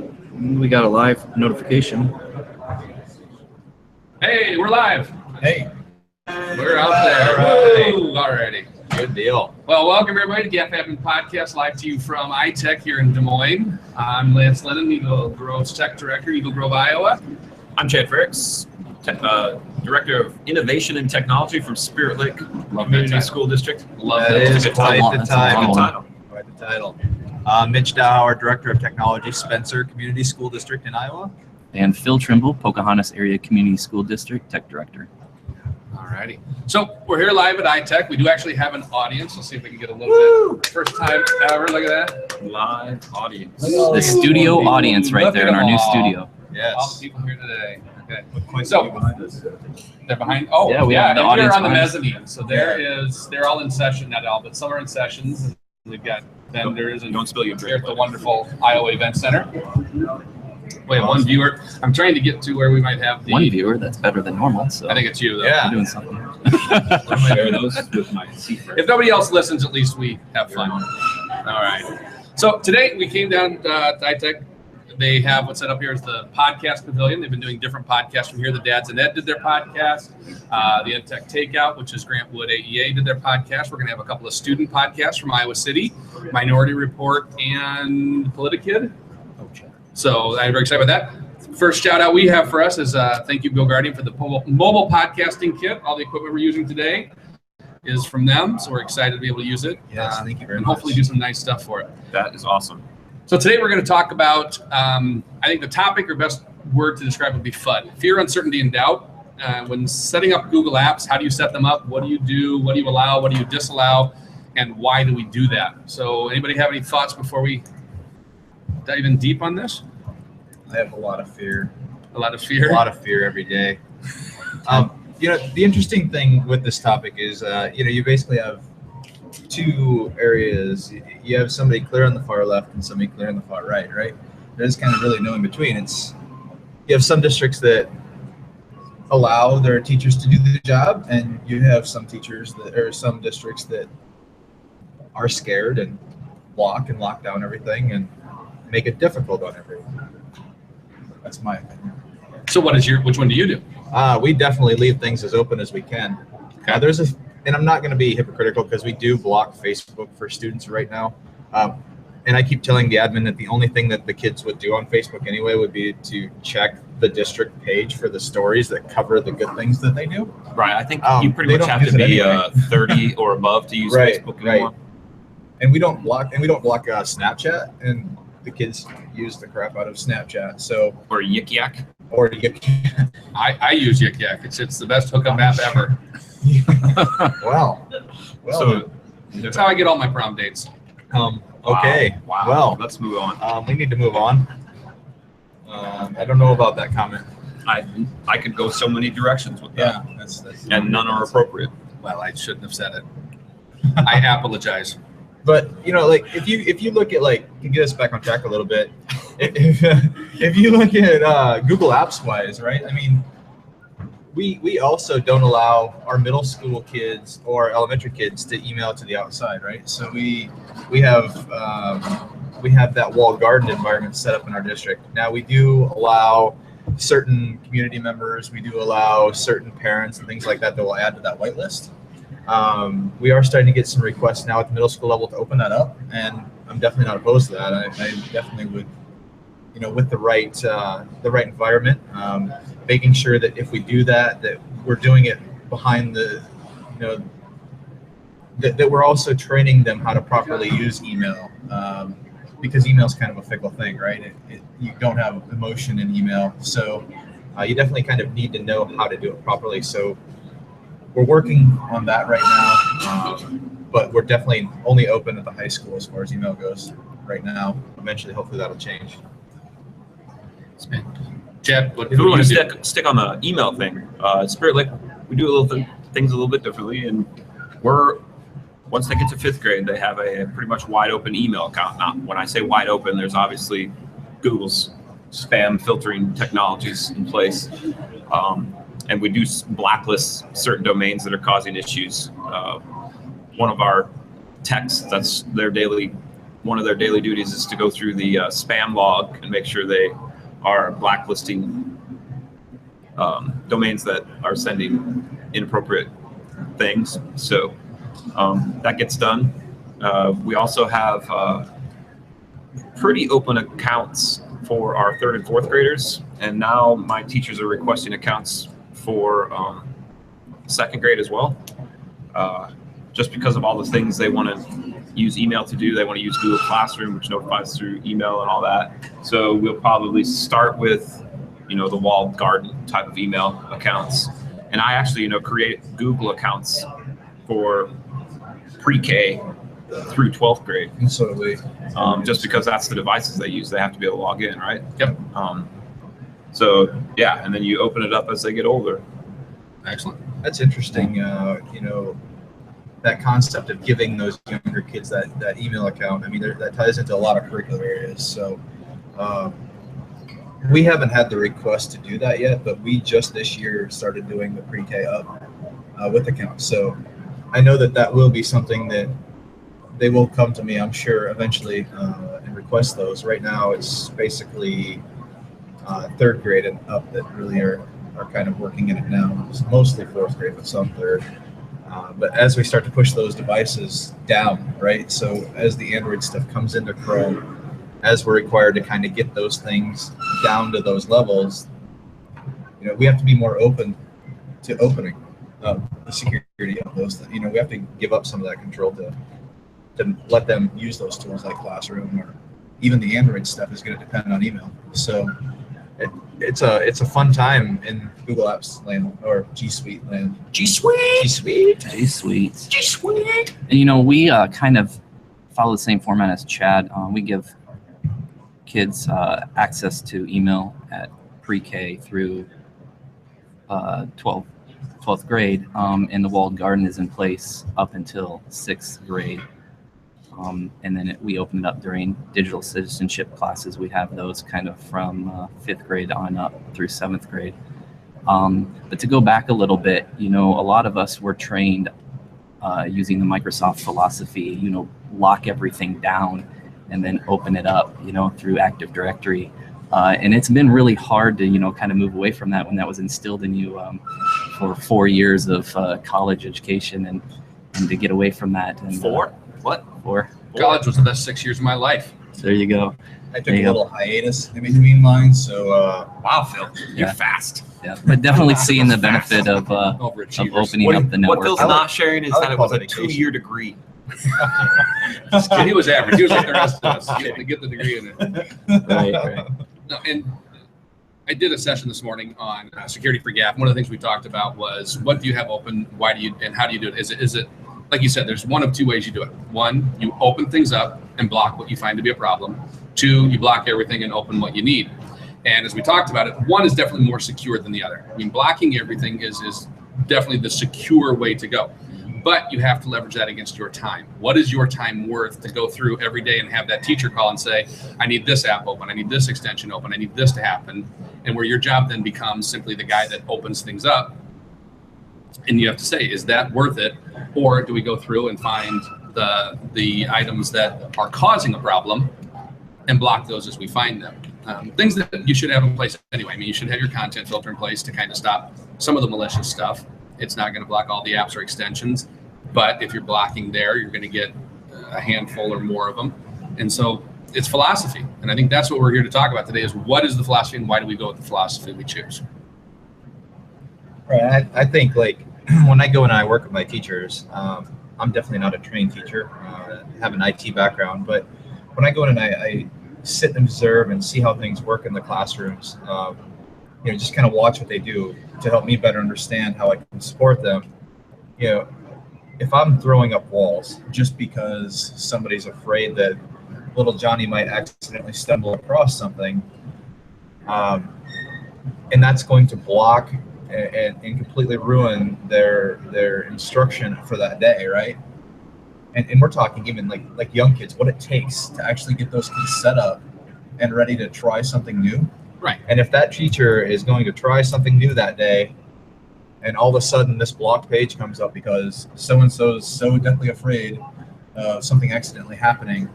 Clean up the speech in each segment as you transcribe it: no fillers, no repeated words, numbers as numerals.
We got a live notification. Hey, we're live. Hey. We're out there. Woo, already. Good deal. Well, welcome everybody to GAFE Admin Podcast, live to you from ITEC here in Des Moines. I'm Lance Lennon, Eagle Grove's Tech Director, Eagle Grove, Iowa. I'm Chad Fricks, Director of Innovation and Technology from Spirit Lake Community School District. Love That that. is Good quite title. the title. Good title. Quite the title. Mitch Dowhauer, Director of Technology, Spencer Community School District in Iowa. And Phil Trimble, Pocahontas Area Community School District Tech Director. Alrighty. So we're here live at ITEC. We do actually have an audience. Let's see if we can get a little bit. First time ever. Look at that. Live audience. The studio audience right there in our new studio. All the Yes. people here today. Okay. Quite So- so, behind us. They're behind. Oh, Yeah, we have the and audience they're on the behind us. mezzanine. So they're all in session, not all, but some are in sessions. And we've got vendors and Don't spill your here drink. at the wonderful Iowa Event Center. We have one viewer. I'm trying to get to where we might have the. One viewer, that's better than normal. So I think it's you, though. Yeah. we're doing something. I'm share those with my secret. If nobody else listens, at least we have fun. All right. So today we came down to ITEC. They have what's set up here is the podcast pavilion. They've been doing different podcasts from here. The Dads and Ed did their podcast. The EdTech Takeout, which is Grant Wood AEA, did their podcast. We're going to have a couple of student podcasts from Iowa City, Minority Report, and Politikid. So I'm very excited about that. First shout out we have for us is thank you, GoGuardian, for the mobile podcasting kit. All the equipment we're using today is from them. So we're excited to be able to use it. Yes, thank you very and much. hopefully do some nice stuff for it. That is awesome. So today we're going to talk about, I think the topic or best word to describe would be FUD. Fear, uncertainty, and doubt. When setting up Google Apps, how do you set them up? What do you do? What do you allow? What do you disallow? And why do we do that? So anybody have any thoughts before we dive in deep on this? I have a lot of fear. A lot of fear. A lot of fear every day. The interesting thing with this topic is, you basically have two areas. You have somebody clear on the far left and somebody clear on the far right, right? There's kind of really no in between. You have some districts that allow their teachers to do the job, and you have some districts that are scared and block and lock down everything and make it difficult on everyone. That's my opinion. So which one do you do? We definitely leave things as open as we can. Okay. And I'm not going to be hypocritical because we do block Facebook for students right now. And I keep telling the admin that the only thing that the kids would do on Facebook anyway would be to check the district page for the stories that cover the good things that they do. Right. I think Um, you pretty they much don't have use to it be anyway. 30 or above to use Right, Facebook right. anymore. And we don't block Snapchat, and the kids use the crap out of Snapchat. So Or Yik Yak. or you I use Yik Yak. It's the best hookup app ever. well, So That's how I get all my prom dates. okay. Wow. Well, Let's move on. we need to move on. I don't know about that comment. I could go so many directions with that. Yeah, that's And none are appropriate. Well, I shouldn't have said it. I apologize. But if you look at to get us back on track a little bit, if you look at Google Apps wise, right? I mean, we also don't allow our middle school kids or elementary kids to email to the outside, right? So we have that walled garden environment set up in our district. Now we do allow certain community members, we do allow certain parents and things like that will add to that whitelist. We are starting to get some requests now at the middle school level to open that up, and I'm definitely not opposed to that. I definitely would, with the right environment, making sure that if we do that we're doing it behind the, that we're also training them how to properly use email, because email is kind of a fickle thing, right? You don't have emotion in email, so you definitely kind of need to know how to do it properly. So we're working on that right now, but we're definitely only open at the high school as far as email goes right now. Eventually, hopefully that'll change. Chad, what If we want do you to stick on the email thing, Spirit Lake, we do things a little bit differently, and once they get to 5th grade, they have a pretty much wide open email account. Now, when I say wide open, there's obviously Google's spam filtering technologies in place. And we do blacklist certain domains that are causing issues. One of our techs, that's their daily one of their daily duties is to go through the spam log and make sure they are blacklisting domains that are sending inappropriate things. So that gets done. We also have pretty open accounts for our 3rd and 4th graders, and now my teachers are requesting accounts for 2nd grade as well, just because of all the things they want to use email to do. They want to use Google Classroom, which notifies through email and all that. So we'll probably start with, the walled garden type of email accounts. And I actually, create Google accounts for pre-K through 12th grade. And so do we. Just because that's the devices they use. They have to be able to log in, right? Yep. So yeah, and then you open it up as they get older. Excellent. That's interesting. That concept of giving those younger kids that email account. I mean, that ties into a lot of curricular areas. So we haven't had the request to do that yet, but we just this year started doing the pre-K up with accounts. So I know that will be something that they will come to me, I'm sure, eventually and request those. Right now, it's basically 3rd grade and up that really are kind of working in it now. It's mostly 4th grade, but some 3rd. But as we start to push those devices down, right? So as the Android stuff comes into Chrome, as we're required to kind of get those things down to those levels, we have to be more open to opening the security of those things. We have to give up some of that control to let them use those tools like Classroom, or even the Android stuff is going to depend on email. So it's a fun time in Google Apps land, or G Suite land. G Suite. And we kind of follow the same format as Chad. We give kids access to email at pre-K through 12th grade, and the walled garden is in place up until 6th grade. And then we open it up during digital citizenship classes. We have those kind of from 5th grade on up through 7th grade. But to go back a little bit, a lot of us were trained using the Microsoft philosophy, lock everything down and then open it up, through Active Directory. And it's been really hard to, kind of move away from that when that was instilled in you for 4 years of college education, and to get away from that. And, 4? What? 4. College was the best 6 years of my life. There you go. I took a little hiatus in between mine, so Wow, Phil, you're Yeah. fast. Yeah, but definitely seeing the benefit of Overachievers. opening up the What network. Phil's not sharing is I that like it was a vacation. 2-year degree. He was average. He was like the rest of us. To get the degree in it. Right. No, and I did a session this morning on security for GAFE. One of the things we talked about was, what do you have open? Why do you, and how do you do it? Is it like you said, there's one of 2 ways you do it. 1, you open things up and block what you find to be a problem. 2, you block everything and open what you need. And as we talked about it, one is definitely more secure than the other. I mean, blocking everything is definitely the secure way to go. But you have to leverage that against your time. What is your time worth to go through every day and have that teacher call and say, I need this app open, I need this extension open, I need this to happen, and where your job then becomes simply the guy that opens things up. And you have to say, is that worth it? Or do we go through and find the items that are causing a problem and block those as we find them? Things that you should have in place anyway. I mean, you should have your content filter in place to kind of stop some of the malicious stuff. It's not going to block all the apps or extensions, but if you're blocking there, you're going to get a handful or more of them. And so it's philosophy. And I think that's what we're here to talk about today, is what is the philosophy and why do we go with the philosophy we choose? Right. I think, like, when I go and I work with my teachers, I'm definitely not a trained teacher. I have an IT background, but when I go in and I sit and observe and see how things work in the classrooms, just kind of watch what they do to help me better understand how I can support them. If I'm throwing up walls just because somebody's afraid that little Johnny might accidentally stumble across something, and that's going to block and completely ruin their instruction for that day, right? And we're talking even like young kids, what it takes to actually get those kids set up and ready to try something new. Right. And if that teacher is going to try something new that day, and all of a sudden this blocked page comes up because so-and-so is so deathly afraid something accidentally happening,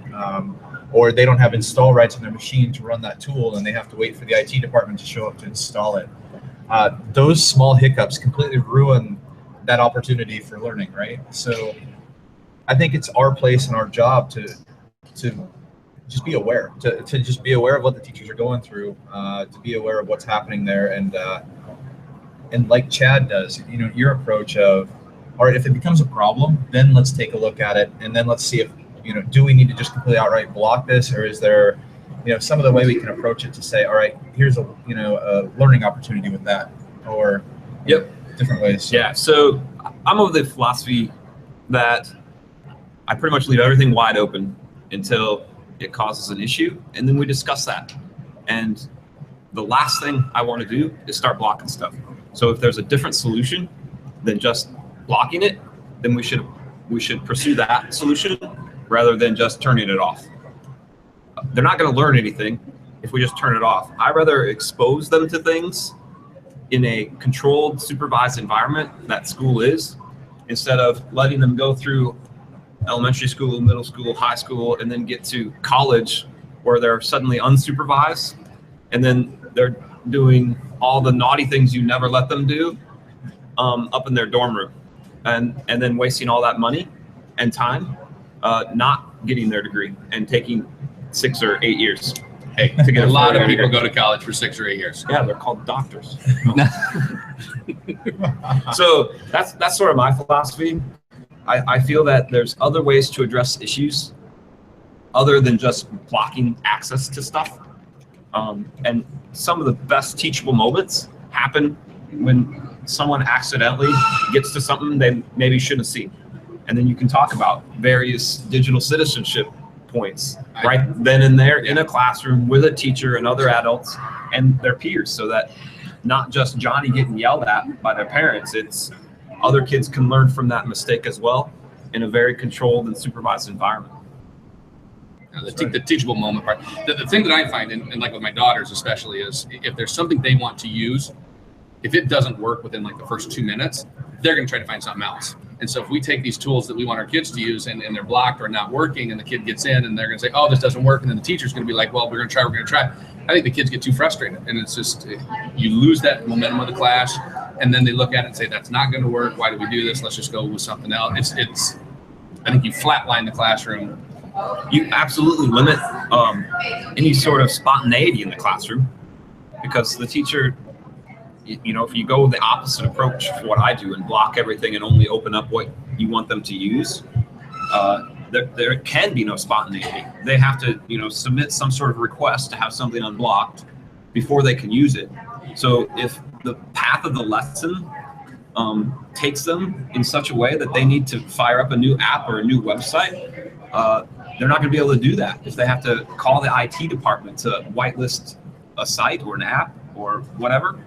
or they don't have install rights on their machine to run that tool, and they have to wait for the IT department to show up to install it. Those small hiccups completely ruin that opportunity for learning, right? So I think it's our place and our job to just be aware, to just be aware of what the teachers are going through, to be aware of what's happening there, and like Chad does, you know, your approach of, all right, if it becomes a problem, then let's take a look at it, and then let's see if, you know, do we need to just completely outright block this, or is there, you know, some of the way we can approach it to say, all right, here's a, you know, a learning opportunity with that, or different ways. So. Yeah. So I'm of the philosophy that I pretty much leave everything wide open until it causes an issue, and then we discuss that. And the last thing I want to do is start blocking stuff. So if there's a different solution than just blocking it, then we should pursue that solution rather than just turning it off. They're not going to learn anything if we just turn it off. I'd rather expose them to things in a controlled, supervised environment that school is, instead of letting them go through elementary school, middle school, high school, and then get to college where they're suddenly unsupervised, and then they're doing all the naughty things you never let them do up in their dorm room, and then wasting all that money and time not getting their degree and taking 6 or 8 years. Hey, to get a lot of people go to college for 6 or 8 years. Yeah, they're called doctors. So that's sort of my philosophy. I feel that there's other ways to address issues other than just blocking access to stuff. And some of the best teachable moments happen when someone accidentally gets to something they maybe shouldn't have seen. And then you can talk about various digital citizenship points right then and there in a classroom with a teacher and other adults and their peers, so that not just Johnny getting yelled at by their parents, it's other kids can learn from that mistake as well in a very controlled and supervised environment. The teachable moment part. The thing that I find, and like with my daughters especially, is if there's something they want to use, if it doesn't work within like the first 2 minutes, they're going to try to find something else. And so if we take these tools that we want our kids to use and they're blocked or not working, and the kid gets in and they're going to say, oh, this doesn't work, and then the teacher's going to be like, well, we're going to try. I think the kids get too frustrated, and it's just, you lose that momentum of the class, and then they look at it and say, that's not going to work. Why do we do this? Let's just go with something else. I think you flatline the classroom. You absolutely limit any sort of spontaneity in the classroom, because the teacher, you know, if you go the opposite approach for what I do and block everything and only open up what you want them to use, there can be no spontaneity. They have to, you know, submit some sort of request to have something unblocked before they can use it. So if the path of the lesson takes them in such a way that they need to fire up a new app or a new website, they're not going to be able to do that if they have to call the IT department to whitelist a site or an app or whatever.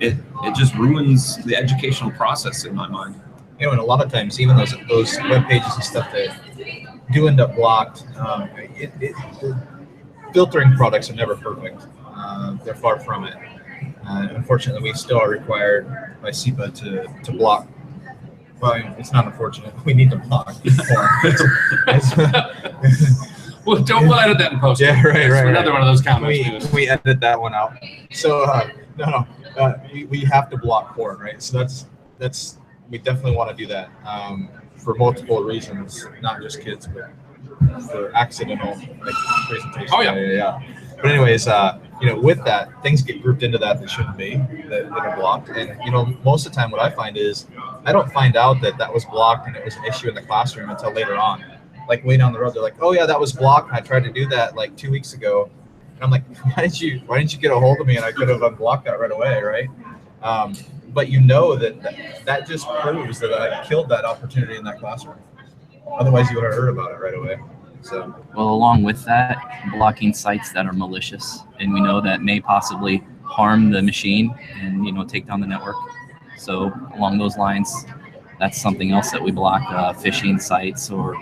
It just ruins the educational process in my mind. You know, and a lot of times, even those web pages and stuff that do end up blocked, filtering products are never perfect. They're far from it. Unfortunately, we still are required by SEPA to block. Well, it's not unfortunate. We need to block. Well, we'll edit that in post. Yeah, right. Another one of those comments. We edit that one out. So we have to block porn, right? So that's we definitely want to do that for multiple reasons, not just kids, but for accidental presentations. Oh yeah. But anyways, you know, with that, things get grouped into that shouldn't be, that are blocked. And you know, most of the time, what I find is I don't find out that was blocked and it was an issue in the classroom until later on. Like way down the road, they're like, "Oh yeah, that was blocked. I tried to do that like 2 weeks ago." And I'm like, "Why didn't you get a hold of me and I could have unblocked that right away, right?" But you know that just proves that I killed that opportunity in that classroom. Otherwise, you would have heard about it right away. So, well, along with that, blocking sites that are malicious and we know that may possibly harm the machine and, you know, take down the network. So along those lines, that's something else that we block, phishing sites or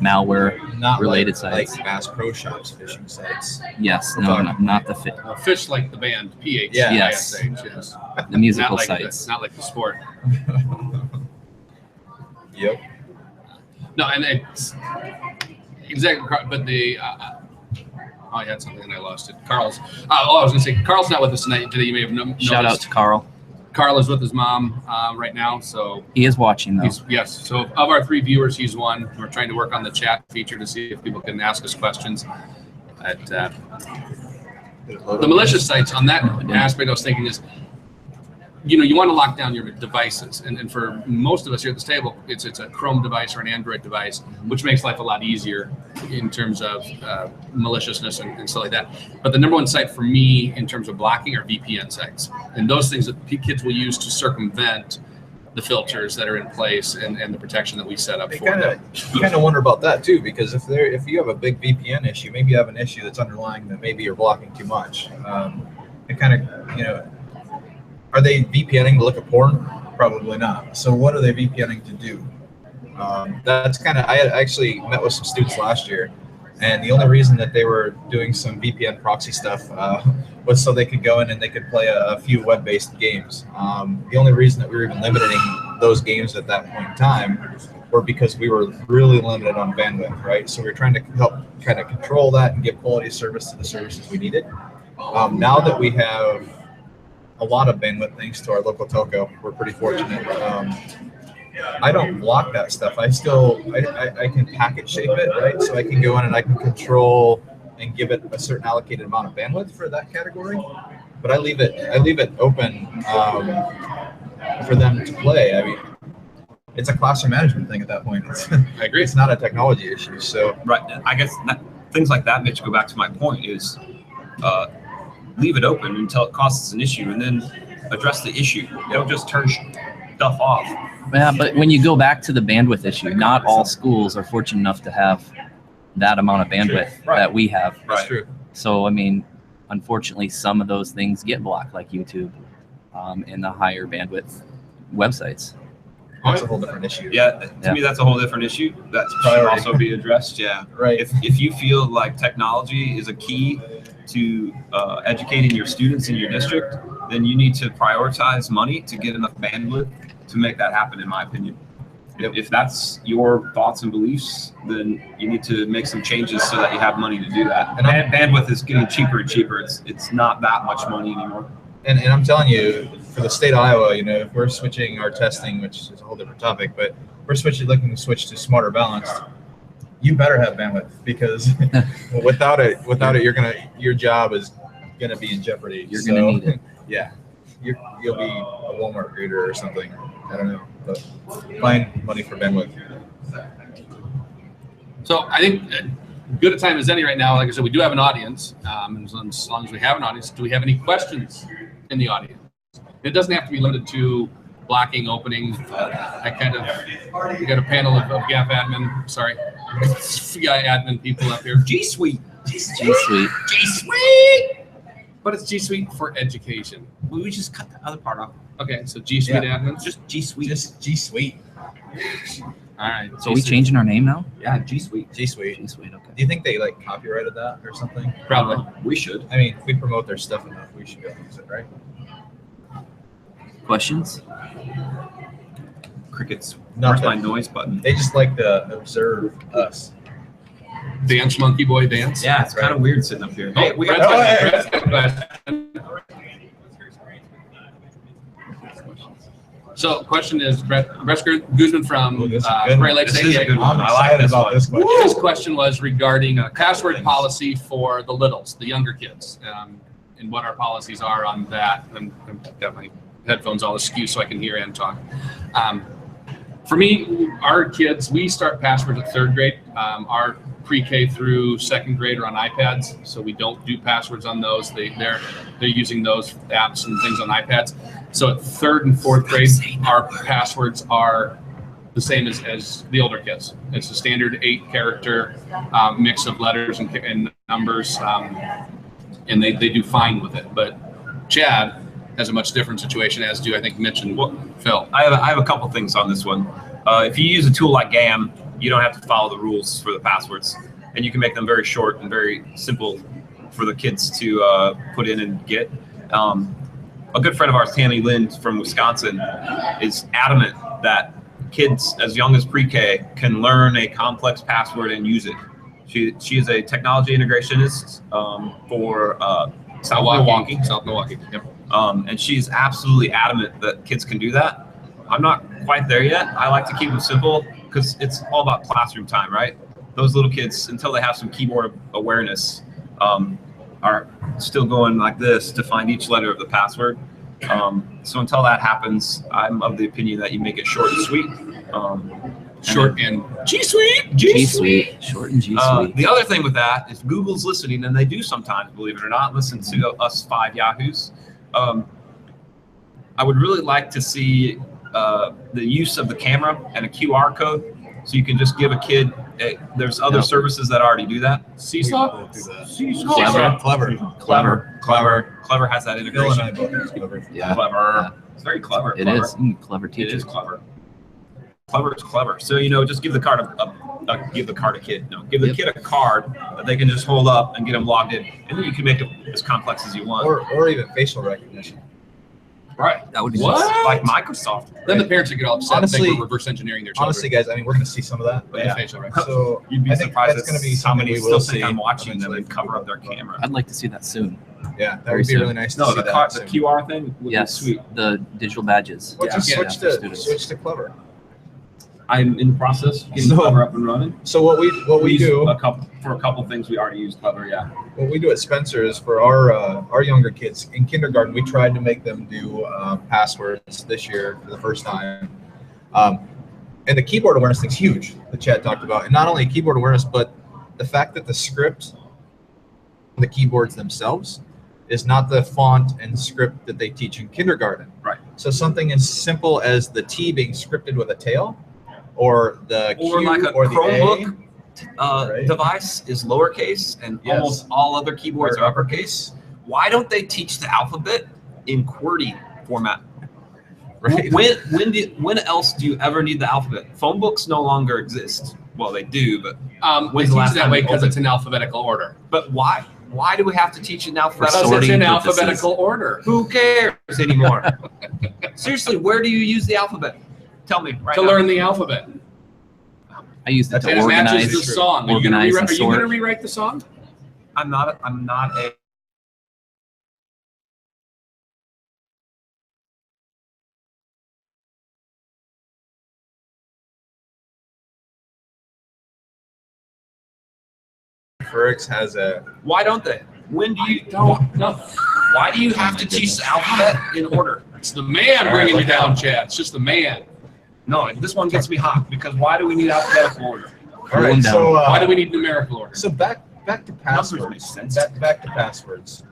malware related sites. Like Bass Pro Shops phishing sites. Yes, not the fish like the band PH. Yeah. Yes. Yes. The musical not like sites. Not like the sport. Yep. No, and it's exactly. But I had something and I lost it. Carl's. I was going to say Carl's not with us tonight. Today, you may have noticed. Shout out to Carl. Carl is with his mom right now, so He is watching though. yes. So of our 3 viewers, he's one. We're trying to work on the chat feature to see if people can ask us questions. But, the malicious sites on that aspect, I was thinking is, you want to lock down your devices, and for most of us here at this table, it's a Chrome device or an Android device, which makes life a lot easier in terms of maliciousness and stuff like that. But the number one site for me in terms of blocking are VPN sites, and those things that kids will use to circumvent the filters that are in place and the protection that we set up for them. You kind of wonder about that too, because if you have a big VPN issue, maybe you have an issue that's underlying that maybe you're blocking too much. It kind of, are they VPNing to look at porn? Probably not. So what are they VPNing to do? That's kind of, I had actually met with some students last year, and the only reason that they were doing some VPN proxy stuff was so they could go in and they could play a few web-based games. The only reason that we were even limiting those games at that point in time were because we were really limited on bandwidth, right? So we were trying to help kind of control that and give quality service to the services we needed. Now that we have a lot of bandwidth thanks to our local telco, we're pretty fortunate. I don't block that stuff. I can packet shape it, right? So I can go in and I can control and give it a certain allocated amount of bandwidth for that category. But I leave it open for them to play. I mean, it's a classroom management thing at that point. I agree. It's not a technology issue. So Right. I guess things like that, Mitch, go back to my point is leave it open until it causes an issue and then address the issue. Don't just turn stuff off. Yeah, but when you go back to the bandwidth issue, not all schools are fortunate enough to have that amount of bandwidth that we have. that's true. So, I mean, unfortunately, some of those things get blocked, like YouTube and the higher bandwidth websites. That's a whole different issue. Yeah, to me, that's a whole different issue. That should also be addressed. Yeah. Right. If you feel like technology is a key to educating your students in your district, then you need to prioritize money to get enough bandwidth to make that happen, in my opinion. If that's your thoughts and beliefs, then you need to make some changes so that you have money to do that. And bandwidth is getting cheaper and cheaper. It's not that much money anymore. And I'm telling you, for the state of Iowa, if we're switching our testing, which is a whole different topic, but we're looking to switch to smarter balanced, you better have bandwidth, because without it, your job is gonna be in jeopardy. You're gonna need it. Yeah, you'll be a Walmart greeter or something. I don't know, but find money for bandwidth. So I think good a time as any right now. Like I said, we do have an audience. And as long as we have an audience, do we have any questions in the audience? It doesn't have to be limited to blocking, opening. We got a panel of GAFE admin. Sorry, admin people up here. G Suite. G Suite. G Suite. But it's G Suite for education. We just cut the other part off. Okay, so G Suite admins. Just G Suite. Just G Suite. All right. So are we changing our name now? Yeah, G Suite. G Suite. G Suite, okay. Do you think they copyrighted that or something? Probably. We should. I mean, if we promote their stuff enough, we should be able to use it, right? Questions? Crickets. Not Where's my that- noise button? They just like to observe us. Dance monkey boy dance. Yeah, it's kind of weird sitting up here. Hey, Brett's got a question. So, question is Brett Guzman from This is a good Prairie one. Lake This is a State. good one. I'm I like excited this about one. this question. His question was regarding password things. policy for the littles, the younger kids, and what our policies are on that. And I've got my headphones all askew so I can hear and talk. For me, our kids, we start passwords at 3rd grade. Our pre-K through 2nd grade are on iPads, so we don't do passwords on those. They're using those apps and things on iPads. So at 3rd and 4th grade, our passwords are the same as the older kids. It's a standard 8-character mix of letters and numbers, and they do fine with it. But Chad has a much different situation, as do I think Mitch and Phil. I have a couple things on this one. If you use a tool like GAM, you don't have to follow the rules for the passwords, and you can make them very short and very simple for the kids to put in and get. A good friend of ours, Tammy Lind from Wisconsin, is adamant that kids as young as pre-K can learn a complex password and use it. She is a technology integrationist for South Milwaukee. South Milwaukee. Yep. And she's absolutely adamant that kids can do that. I'm not quite there yet. I like to keep them simple because it's all about classroom time, right? Those little kids, until they have some keyboard awareness, are still going like this to find each letter of the password. So until that happens, I'm of the opinion that you make it short and sweet. Short and G Suite. G Suite. Short and G Suite. The other thing with that is Google's listening, and they do sometimes, believe it or not, listen to us 5 Yahoos. I would really like to see the use of the camera and a QR code, so you can just give a kid. There's other services that already do that. Ssl. Clever has that integration. Yeah. Clever. It's very clever. It is. Clever It teacher. is clever. Clever is clever. So just give the card give the card a kid. No, give the kid a card that they can just hold up and get them logged in, and then you can make it as complex as you want. Or even facial recognition. Right. That would be Like Microsoft. Then the parents would get all upset. Honestly- and think we're reverse engineering their children. Honestly, guys, I mean, we're going to see some of that. With Yeah. the facial rec. So You'd be I think surprised that's going to be how something many we still will think see I'm watching them eventually. and cover up their camera. I'd like to see that soon. Yeah, that would be really nice to No, see the that. the QR thing would Yes, be sweet. the digital badges. Well, just Yeah, switch for to students. Clever. I'm in the process of getting So- Clever up and running. So what we use do a couple things we already use Clever. Yeah. what we do at Spencer's for our younger kids in kindergarten, we tried to make them do passwords this year for the first time. And the keyboard awareness thing's huge, the chat talked about. And not only keyboard awareness, but the fact that the script, the keyboards themselves, is not the font and script that they teach in kindergarten. Right. So something as simple as the T being scripted with a tail, or the Q Or like a or the Chromebook. Right. Device is lowercase, and Yes. almost all other keyboards Or are uppercase. Why don't they teach the alphabet in QWERTY format? Right. When else do you ever need the alphabet? Phone books no longer exist. Well, they do, but We When's the teach last that time way you because opened- it's in alphabetical order. why? Why do we have to teach it in alphabetical? Because it's sorting in purposes. alphabetical order. Who cares anymore? Seriously, where do you use the alphabet? Tell me right To now. learn the alphabet. I use it That's to And it organize. matches the song. Are you gonna organize rewrite- and are you going to sort. rewrite the song? I'm not a Ferrix has a Why don't they? When do you Don't. No. Why do you have to teach the alphabet in order? It's the man bringing you down, Chad. It's just the man. No, this one gets me hot because why do we need alphabetical order? all right. them So Why do we need numerical order? So back to Numbers make passwords. sense. Back to passwords.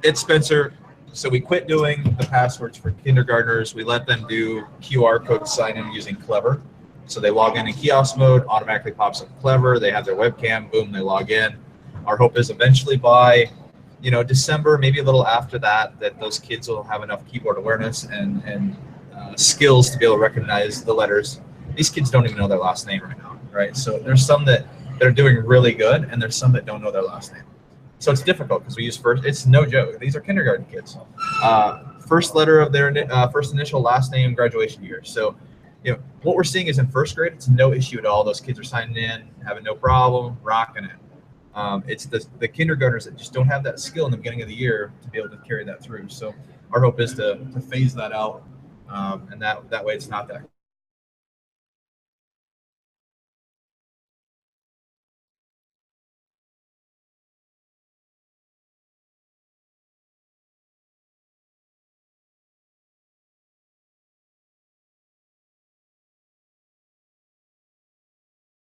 It's Spencer. So we quit doing the passwords for kindergartners. We let them do QR code sign in using Clever. So they log in kiosk mode, automatically pops up Clever. They have their webcam, boom, they log in. Our hope is eventually by, December, maybe a little after that, that those kids will have enough keyboard awareness and skills to be able to recognize the letters. These kids don't even know their last name right now, right? So there's some that are doing really good, and there's some that don't know their last name. So it's difficult because we use first. It's no joke. These are kindergarten kids. First letter of their first initial, last name, graduation year. So, what we're seeing is in first grade, it's no issue at all. Those kids are signing in, having no problem, rocking it. It's the kindergartners that just don't have that skill in the beginning of the year to be able to carry that through. So our hope is to phase that out, and that way it's not that.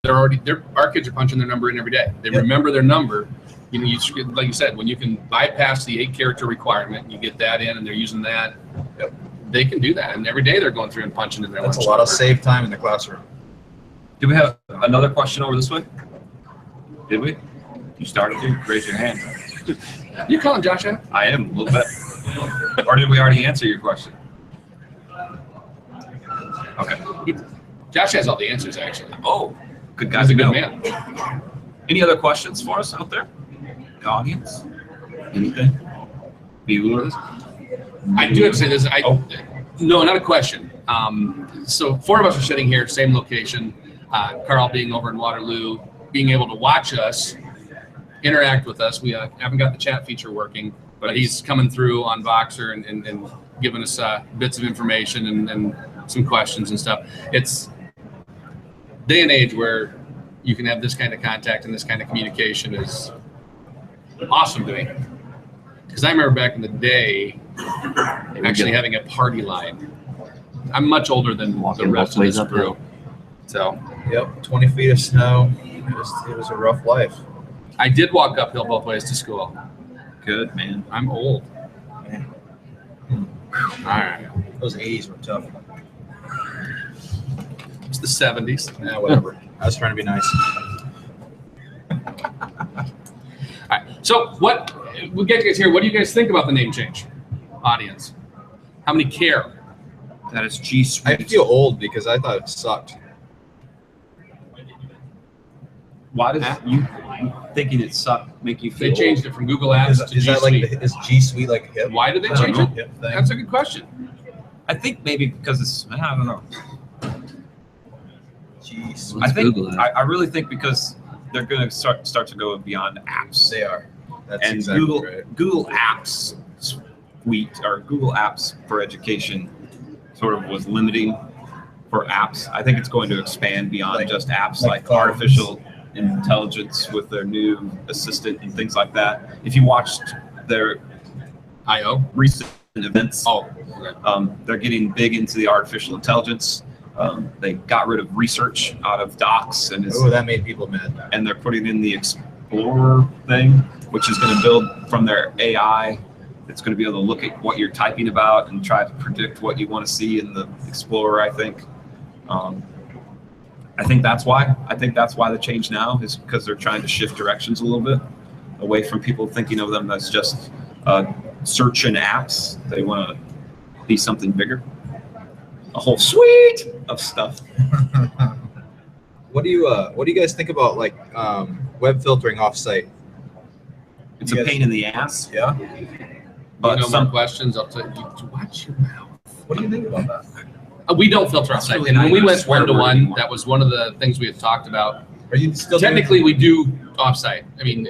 Our kids are punching their number in every day. They remember their number. Like you said, when you can bypass the 8-character requirement, you get that in, and they're using that. They can do that, and every day they're going through and punching in their. That's a lot of save time in the classroom. Do we have another question over this way? Did we? You started to raise your hand. You calling Josh out? I am a little bit. Or did we already answer your question? Okay. Josh has all the answers, actually. Oh, good guys. He's a good know. man. Any other questions for us out there? The audience? Anything? Viewers? I do have to say this. Oh. No, not a question. So 4 of us are sitting here, same location. Carl being over in Waterloo, being able to watch us, interact with us. We haven't got the chat feature working, but he's coming through on Voxer and giving us bits of information and some questions and stuff. It's day and age where you can have this kind of contact and this kind of communication is awesome to me. Because I remember back in the day actually having a party line. I'm much older than the rest of this crew. So, yep, 20 feet of snow. It was a rough life. I did walk uphill both ways to school. Good, man. I'm old. Man. All right. Those 80s were tough. It's the 70s. Yeah, whatever. I was trying to be nice. All right. So we'll get you guys here. What do you guys think about the name change? Audience. How many care? That is G Suite. I feel old because I thought it sucked. Why does you thinking it sucked make you feel They changed it from Google Apps to Is G that like Suite. is G Suite like hip? Why did they I don't change know. it? Hip thing? That's a good question. I think maybe because it's, I don't know. G Suite. I think Google it. I really think because they're going to start to go beyond apps. They are. That's And exactly Google right. Google Apps Suite or Google Apps for Education sort of was limiting for apps. I think it's going to expand beyond Like- just apps like like phones. artificial intelligence with their new assistant and things like that. If you watched their I/O. recent events, Oh, okay. they're getting big into the artificial intelligence. They got rid of research out of docs Oh, that made people mad. and they're putting in the Explorer thing, which is going to build from their AI. It's going to be able to look at what you're typing about and try to predict what you want to see in the Explorer, I think. I think that's why. I think that's why the change now is because they're trying to shift directions a little bit away from people thinking of them as just search and apps. They want to be something bigger. A whole suite of stuff. What do you guys think about like web filtering offsite? It's You a guys- pain in the ass, Yeah. but no more some questions. I'll tell you to watch your mouth. What do you think about that? We don't filter That's outside. really And not when we even a went swear word 1-to-one, anymore. that was one of the things we had talked about. Are you still Technically, we do offsite. I mean,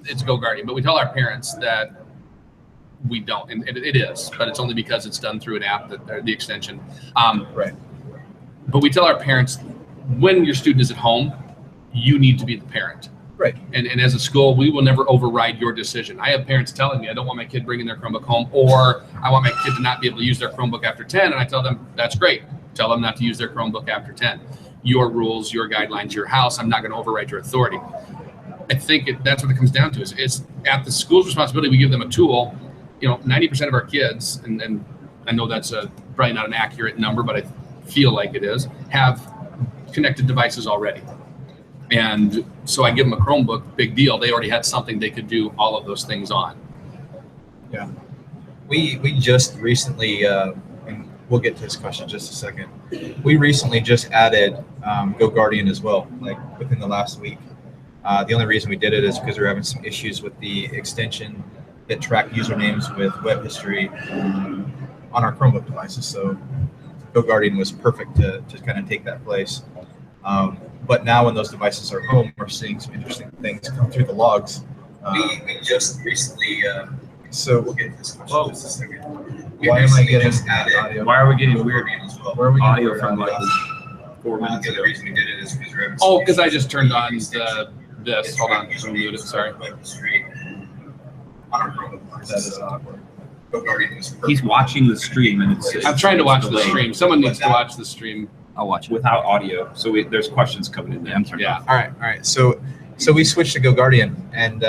it's GoGuardian, but we tell our parents that we don't, and it is, but it's only because it's done through an app, or the extension. right? But we tell our parents, when your student is at home, you need to be the parent. Right. And as a school, we will never override your decision. I have parents telling me, I don't want my kid bringing their Chromebook home, or I want my kid to not be able to use their Chromebook after 10. And I tell them, that's great. Tell them not to use their Chromebook after 10. Your rules, your guidelines, your house. I'm not going to override your authority. I think that's what it comes down to. It's at the school's responsibility. We give them a tool. 90% of our kids, and I know that's probably not an accurate number, but I feel like it is, have connected devices already. And so I give them a Chromebook, big deal. They already had something they could do all of those things on. Yeah. We just recently, and we'll get to this question in just a second. We recently just added GoGuardian as well, like within the last week. The only reason we did it is because we were having some issues with the extension that tracked usernames with web history on our Chromebook devices. So GoGuardian was perfect to kind of take that place. But now when those devices are home, we're seeing some interesting things come through the logs. We just recently, so we'll get this question in just a second. Why am I getting audio? why are we getting weird Where are we getting audio weird from like audio? 4 minutes The ago? reason we did it is because we're having Oh, some because I issues just turned with on the extension. this. Hold on, I'm muted. Sorry. Web history on our Chromebook devices. That is awkward. GoGuardian was perfect. He's watching the stream and it's I'm trying to watch the delayed stream. Someone needs to watch the stream. I'll watch it. without audio. So there's questions coming in there. Yeah, I'm sorry. Yeah. All right. So we switched to GoGuardian, and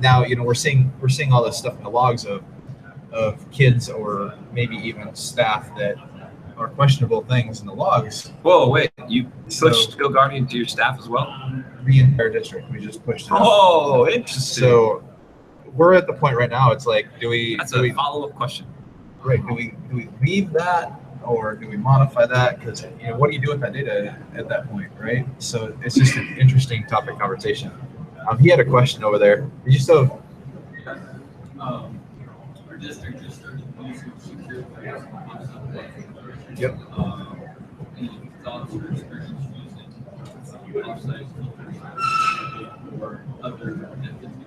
now we're seeing all this stuff in the logs of kids or maybe even staff that are questionable things in the logs. Whoa, wait! You So- pushed GoGuardian to your staff as well? The entire district, we just pushed it. up. Oh, interesting. So we're at the point right now. It's like, do we That's a follow-up question. do we leave that or do we modify that? Because what do you do with that data at that point, right? So it's just an interesting topic conversation. He had a question over there. Did you still? Yep.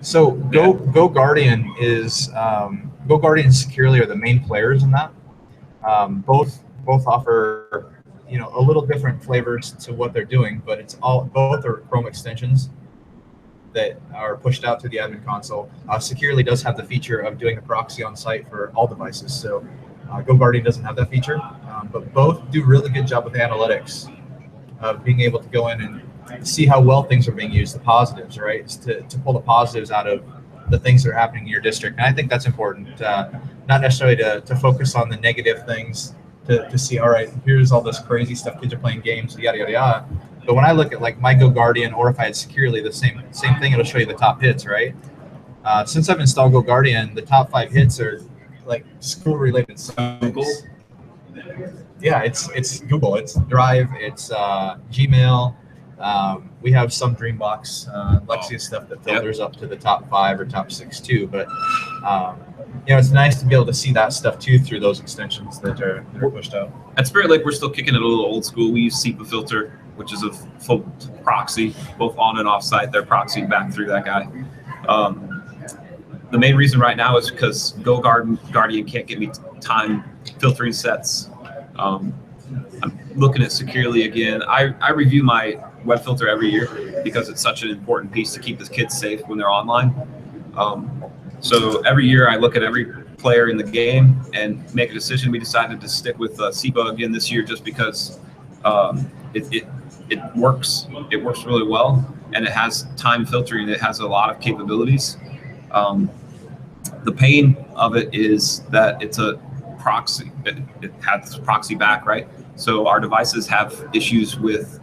So Go Guardian is Go Guardian and Securely are the main players in that. Both offer a little different flavors to what they're doing, but both are Chrome extensions that are pushed out to the admin console. Securely does have the feature of doing a proxy on site for all devices, so Go Guardian doesn't have that feature, but both do really good job with analytics of being able to go in and see how well things are being used, the positives, right? It's to pull the positives out of the things that are happening in your district. And I think that's important, not necessarily to focus on the negative things, to see, all right, here's all this crazy stuff, kids are playing games, yada, yada, yada. But when I look at like my Go Guardian, or if I had Securely, the same thing, it'll show you the top hits, right? Since I've installed Go Guardian, the top 5 hits are like school-related sites. Google? Yeah, it's Google, it's Drive, it's Gmail. We have some Dreambox, Lexia stuff that filters up to the top 5 or top 6 too. But it's nice to be able to see that stuff too through those extensions that are pushed out. At Spirit Lake, we're still kicking it a little old school. We use Ssl Filter, which is a full proxy, both on and off site. They're proxied back through that guy. The main reason right now is because Go Guardian can't get me time filtering sets. I'm looking at Securely again. I review my web filter every year because it's such an important piece to keep the kids safe when they're online. So every year I look at every player in the game and make a decision. We decided to stick with SEPA again this year just because it works. It works really well, and it has time filtering. It has a lot of capabilities. The pain of it is that it's a proxy. It has proxy back, right? So our devices have issues with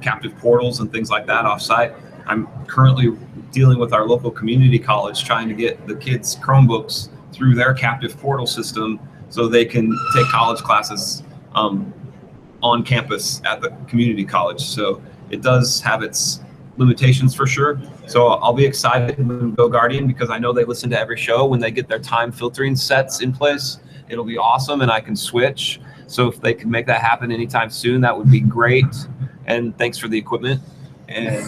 captive portals and things like that offsite. I'm currently dealing with our local community college, trying to get the kids' Chromebooks through their captive portal system so they can take college classes on campus at the community college. So it does have its limitations for sure. So I'll be excited when Go Guardian, because I know they listen to every show. When they get their time filtering sets in place, it'll be awesome, and I can switch. So if they can make that happen anytime soon, that would be great. And thanks for the equipment. And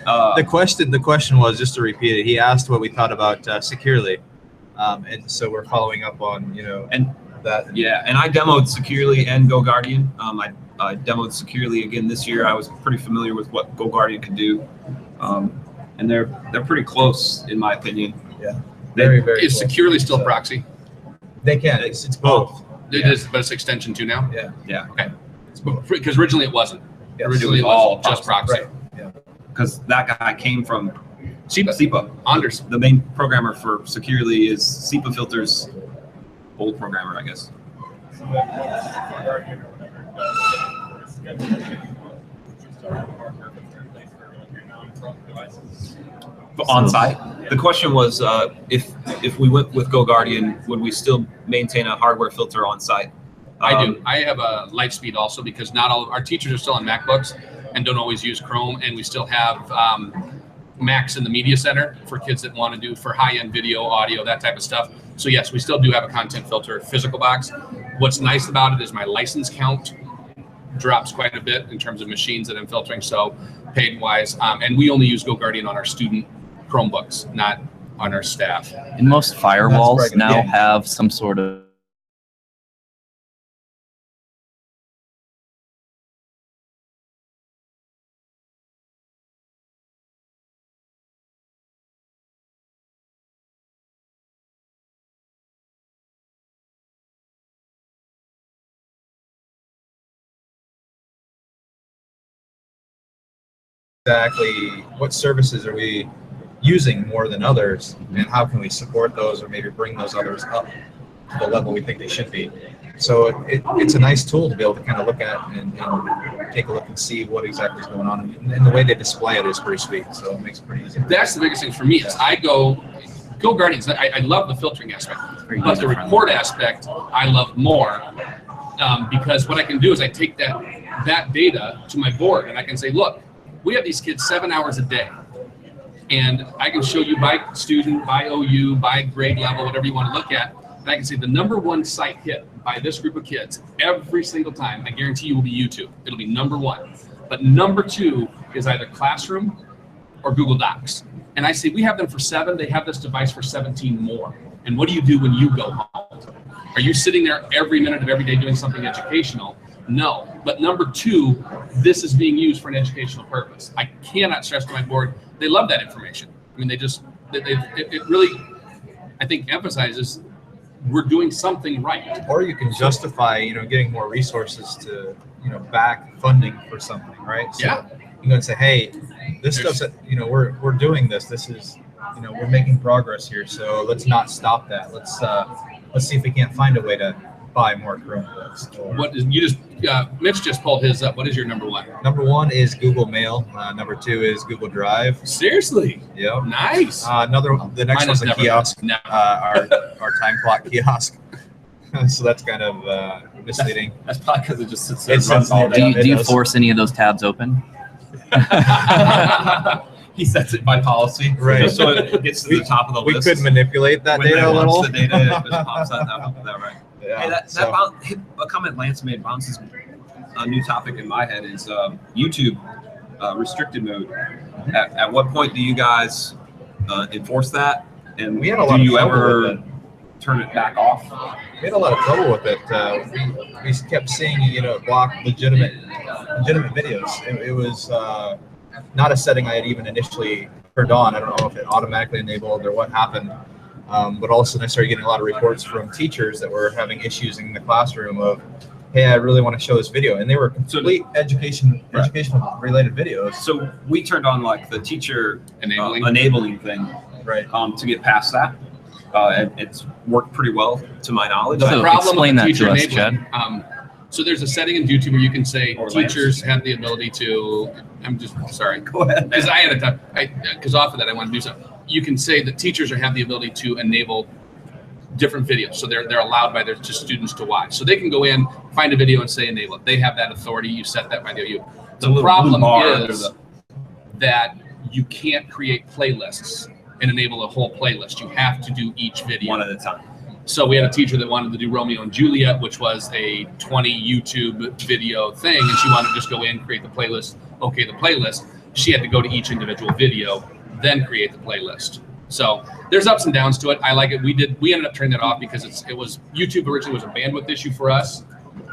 the question was, just to repeat it, he asked what we thought about Securely, and so we're following up on that. Yeah, and I demoed Securely and Go Guardian. I demoed Securely again this year. I was pretty familiar with what Go Guardian could do, and they're pretty close in my opinion. Yeah, very close. Is Securely still proxy? They can. It's both. It is, but it's extension too now. Yeah. Okay. Because originally it wasn't. Yes. Originally it was all just proxy. Right. Yeah. Because that guy came from SEPA. Anders. The main programmer for Securely is Ssl Filter's old programmer, I guess. On site. The question was, if we went with Go Guardian, would we still maintain a hardware filter on site? I do. I have a Lightspeed also, because not all of our teachers are still on MacBooks and don't always use Chrome, and we still have Macs in the media center for kids that want to do for high-end video, audio, that type of stuff. So yes, we still do have a content filter physical box. What's nice about it is my license count drops quite a bit in terms of machines that I'm filtering, so paid-wise. And we only use Go Guardian on our student Chromebooks, not on our staff. And most firewalls now have some sort of exactly what services are we using more than others, and how can we support those or maybe bring those others up to the level we think they should be. So it's a nice tool to be able to kind of look at and take a look and see what exactly is going on. And the way they display it is pretty sweet, so it makes it pretty easy. That's the biggest thing for me is Go Guardians. I love the filtering aspect, but the report aspect I love more, because what I can do is I take that data to my board and I can say, look, we have these kids 7 hours a day, And I can show you by student, by OU, by grade level, whatever you want to look at. And I can say the #1 site hit by this group of kids every single time, I guarantee you will be YouTube. It'll be #1. But #2 is either Classroom or Google Docs. And I say, we have them for 7, they have this device for 17 more. And what do you do when you go home? Are you sitting there every minute of every day doing something educational? No. But #2, this is being used for an educational purpose. I cannot stress to my board, they love that information. I mean, it really, I think, emphasizes we're doing something right. Or you can justify, getting more resources to, back funding for something, right? So Yeah. you can say, hey, this stuff's, we're doing this. This is, we're making progress here. So let's not stop that. Let's see if we can't find a way to buy more Chromebooks. What is Mitch just pulled his up. What is your #1? #1 is Google Mail. #2 is Google Drive. Seriously? Yep. Nice. The next Mine one's is a kiosk. Never. Our time clock kiosk. So that's kind of misleading. That's probably because it just sits there It and runs sits all there. day. Do you force any of those tabs open? He sets it by policy, Right. just so it gets to the top of the We list. could manipulate that When data they a launch little. the data, it just pops out that right. Yeah, Hey, so- a comment Lance made bounces a new topic in my head is YouTube restricted mode. At what point do you guys enforce that? And We had a lot do of you trouble ever with it. turn it back off? We had a lot of trouble with it. We kept seeing, it block legitimate videos. It was not a setting I had even initially turned on. I don't know if it automatically enabled or what happened. But all of a sudden I started getting a lot of reports from teachers that were having issues in the classroom of, hey, I really want to show this video. And they were complete educational related videos. So we turned on like the teacher Enabling. thing, Right. to get past that. And it's worked pretty well to my knowledge. The So problem explain with that teacher to us, enabling, so there's a setting in YouTube where you can say Or teachers Lance. have the ability to. I'm just sorry. Go ahead. Because I had a time. Because off of that I want to do something. You can say that teachers have the ability to enable different videos, so they're allowed by their just students to watch. So they can go in, find a video, and say enable it. They have that authority. You set that by the OU. The problem is that you can't create playlists and enable a whole playlist. You have to do each video One at a time. So we had a teacher that wanted to do Romeo and Juliet, which was a 20 YouTube video thing, and she wanted to just go in, create the playlist, okay, the playlist. She had to go to each individual video, then create the playlist. So there's ups and downs to it. I like it. We ended up turning that off because it was YouTube originally was a bandwidth issue for us.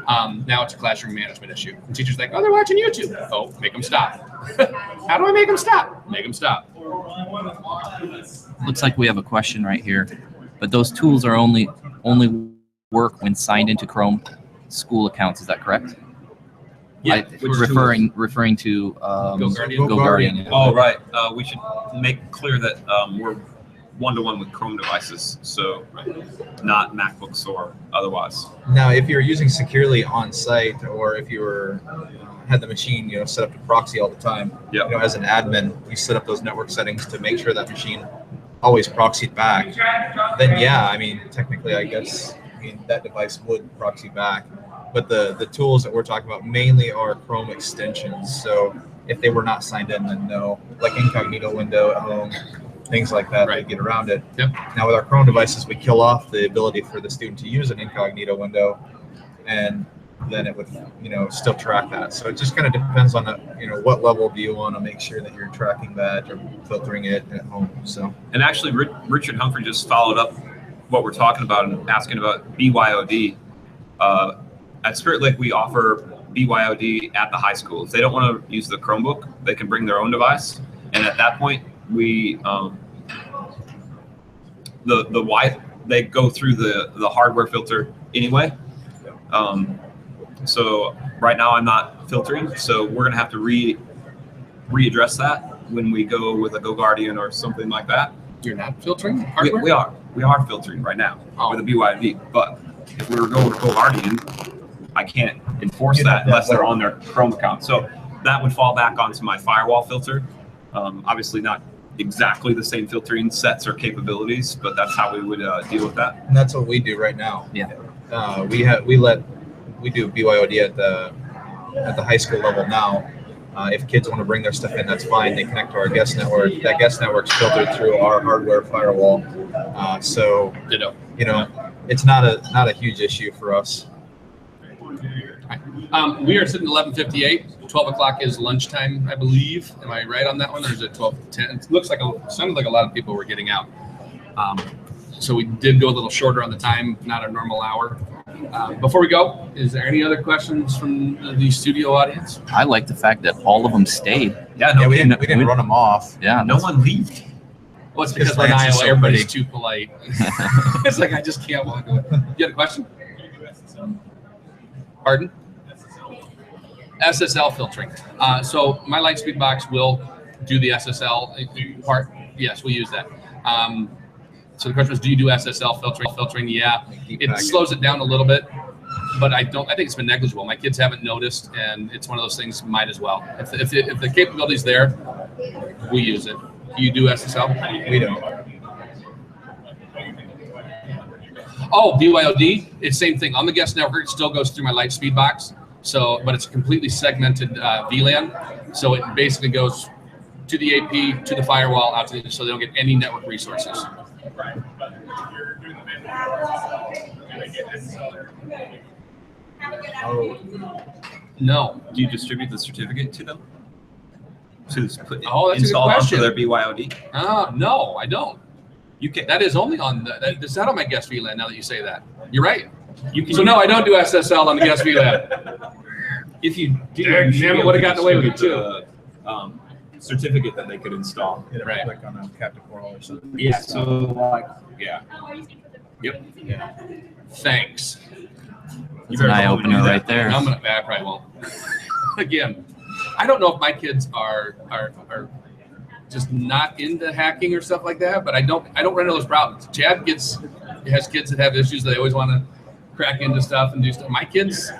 Now it's a classroom management issue. And teachers are like, oh, they're watching YouTube. Oh, make them stop. How do I make them stop? Make them stop. Looks like we have a question right here, but those tools are only work when signed into Chrome school accounts. Is that correct? Yeah. Referring to GoGuardian. GoGuardian. Oh, right. We should make clear that we're one-to-one with Chrome devices, so not MacBooks or otherwise. Now, if you're using securely on site, or if you were had the machine, set up to proxy all the time, Yep. as an admin, you set up those network settings to make sure that machine always proxied back. Then, yeah, technically, I guess, that device would proxy back. But the tools that we're talking about mainly are Chrome extensions. So if they were not signed in, then no, like incognito window at home, things like that, Right. they get around it. Yep. Now with our Chrome devices, we kill off the ability for the student to use an incognito window, and then it would, still track that. So it just kind of depends on what level do you want to make sure that you're tracking that or filtering it at home. So And actually, Richard Humphrey just followed up what we're talking about and asking about BYOD. At Spirit Lake, we offer BYOD at the high school. If they don't want to use the Chromebook, they can bring their own device. And at that point, we they go through the hardware filter anyway. So right now I'm not filtering, so we're gonna have to readdress that when we go with a GoGuardian or something like that. You're not filtering hardware? We are filtering right now with a BYOD, but if we were going with GoGuardian, I can't enforce that unless they're on their Chrome account. So that would fall back onto my firewall filter. Obviously not exactly the same filtering sets or capabilities, but that's how we would deal with that. and that's what we do right now. Yeah. We do BYOD at the high school level now, If kids want to bring their stuff in, that's fine. They connect to our guest network. That guest network's filtered through our hardware firewall. So, Ditto. you know, it's not a huge issue for us. We are sitting at 11:58. 12 o'clock is lunchtime, I believe. Am I right on that one? Or is it 12:10? It looks like sounded like a lot of people were getting out. So we did go a little shorter on the time, not a normal hour. Before we go, is there any other questions from the studio audience? I like the fact that all of them stayed. Yeah, We didn't run them off. Yeah, no one left. Well, it's because His we're in Lance is Iowa, so everybody's pretty. too polite. It's like I just can't walk away. You had a question? Pardon? Ssl filtering. So my Lightspeed box will do the SSL part. Yes, we use that. So the question is, do you do SSL filtering? Yeah, it slows it down a little bit, but I think it's been negligible. My kids haven't noticed, and it's one of those things. Might as well. If the capability's there, we use it. Do you do SSL? We don't. Oh, BYOD, it's same thing. On the guest network, it still goes through my Lightspeed box. So, but it's a completely segmented VLAN. So it basically goes to the AP, to the firewall, out to the, so they don't get any network resources. Oh, No. Do you distribute the certificate to them? To put Oh, that's a good install onto question. their BYOD? No, I don't. You can. That is only on it's not on my guest VLAN. Now that you say that, you're right. You can. So no, I don't do SSL on the guest VLAN. If you do, Damn, you should damn be it, able would've to gotten away with it, distribute the, certificate that they could install. Right. Click on a Captain Coral or something. Yeah. So like, yeah. Yep. Yeah. Thanks. It's an eye opener right there. I probably won't. Again, I don't know if my kids are just not into hacking or stuff like that, but I don't run into those problems. Chad has kids that have issues. They always want to crack into stuff and do stuff. My kids,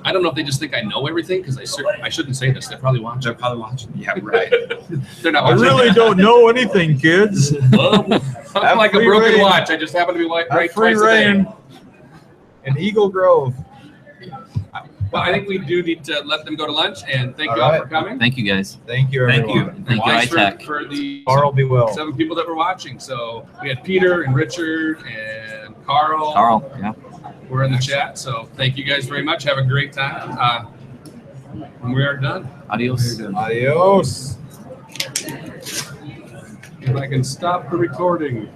I don't know if they just think I know everything, because I shouldn't say this. They're probably watching. They're probably watching. Yeah. Right. They're not I watching. really don't know anything, kids. I'm like a free broken reign. watch. I just happen to be right Free twice a day. reign in Eagle Grove. Well, I think we do need to let them go to lunch, and thank All you all right. for coming. Thank you, guys. Thank you, Thank everyone. you. Thank you, Thanks ITEC. for the Carl, be well. 7 people that were watching. So we had Peter and Richard and Carl. Carl, yeah. We're in the chat. So thank you guys very much. Have a great time. We are done. Adios. Adios. If I can stop the recording.